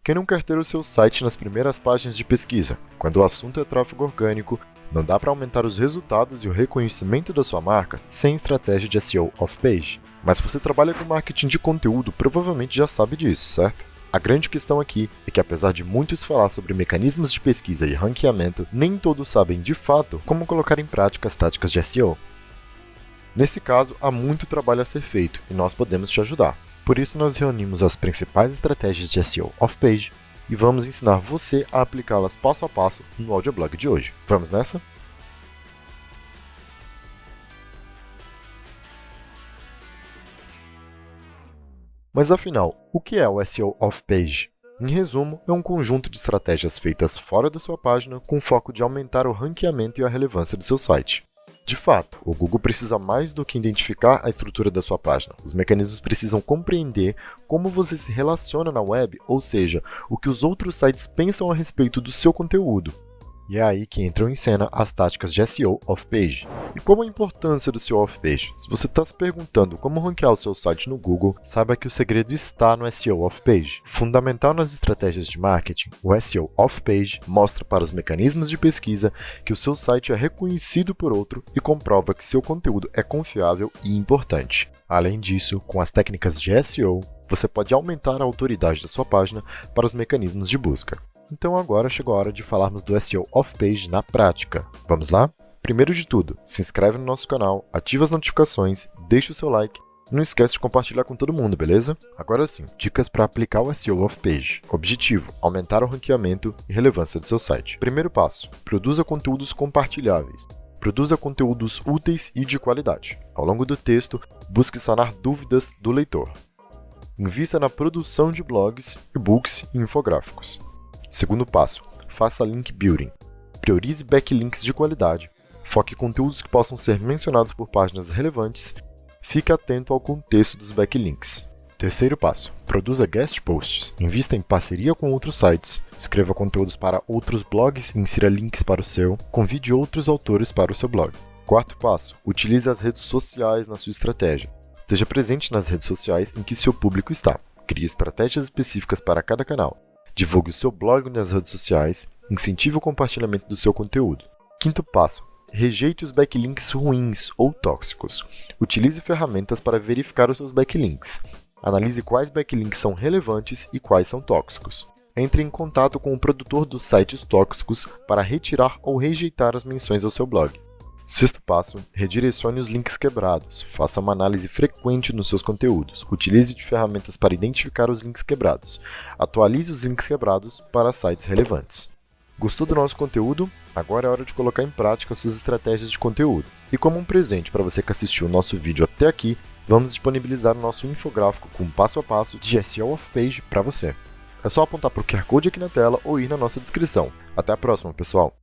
Quem não quer ter o seu site nas primeiras páginas de pesquisa? Quando o assunto é tráfego orgânico, não dá para aumentar os resultados e o reconhecimento da sua marca sem estratégia de SEO off-page. Mas se você trabalha com marketing de conteúdo, provavelmente já sabe disso, certo? A grande questão aqui é que, apesar de muitos falar sobre mecanismos de pesquisa e ranqueamento, nem todos sabem de fato como colocar em prática as táticas de SEO. Nesse caso, há muito trabalho a ser feito e nós podemos te ajudar. Por isso, nós reunimos as principais estratégias de SEO off-page e vamos ensinar você a aplicá-las passo a passo no audioblog de hoje. Vamos nessa? Mas afinal, o que é o SEO off-page? Em resumo, é um conjunto de estratégias feitas fora da sua página com foco de aumentar o ranqueamento e a relevância do seu site. De fato, o Google precisa mais do que identificar a estrutura da sua página. Os mecanismos precisam compreender como você se relaciona na web, ou seja, o que os outros sites pensam a respeito do seu conteúdo. E é aí que entram em cena as táticas de SEO off-page. E qual a importância do SEO off-page? Se você está se perguntando como ranquear o seu site no Google, saiba que o segredo está no SEO off-page. Fundamental nas estratégias de marketing, o SEO off-page mostra para os mecanismos de pesquisa que o seu site é reconhecido por outro e comprova que seu conteúdo é confiável e importante. Além disso, com as técnicas de SEO, você pode aumentar a autoridade da sua página para os mecanismos de busca. Então agora chegou a hora de falarmos do SEO off-page na prática. Vamos lá? Primeiro de tudo, se inscreve no nosso canal, ativa as notificações, deixa o seu like e não esquece de compartilhar com todo mundo, beleza? Agora sim, dicas para aplicar o SEO off-page. Objetivo: aumentar o ranqueamento e relevância do seu site. Primeiro passo: produza conteúdos compartilháveis. Produza conteúdos úteis e de qualidade. Ao longo do texto, busque sanar dúvidas do leitor. Invista na produção de blogs, e-books e infográficos. Segundo passo, faça link building. Priorize backlinks de qualidade. Foque em conteúdos que possam ser mencionados por páginas relevantes. Fique atento ao contexto dos backlinks. Terceiro passo, produza guest posts. Invista em parceria com outros sites. Escreva conteúdos para outros blogs e insira links para o seu. Convide outros autores para o seu blog. Quarto passo, utilize as redes sociais na sua estratégia. Esteja presente nas redes sociais em que seu público está. Crie estratégias específicas para cada canal. Divulgue o seu blog nas redes sociais, incentive o compartilhamento do seu conteúdo. Quinto passo, rejeite os backlinks ruins ou tóxicos. Utilize ferramentas para verificar os seus backlinks. Analise quais backlinks são relevantes e quais são tóxicos. Entre em contato com o produtor dos sites tóxicos para retirar ou rejeitar as menções ao seu blog. Sexto passo, redirecione os links quebrados. Faça uma análise frequente nos seus conteúdos. Utilize de ferramentas para identificar os links quebrados. Atualize os links quebrados para sites relevantes. Gostou do nosso conteúdo? Agora é hora de colocar em prática suas estratégias de conteúdo. E como um presente para você que assistiu o nosso vídeo até aqui, vamos disponibilizar o nosso infográfico com passo a passo de SEO off-page para você. É só apontar para o QR Code aqui na tela ou ir na nossa descrição. Até a próxima, pessoal!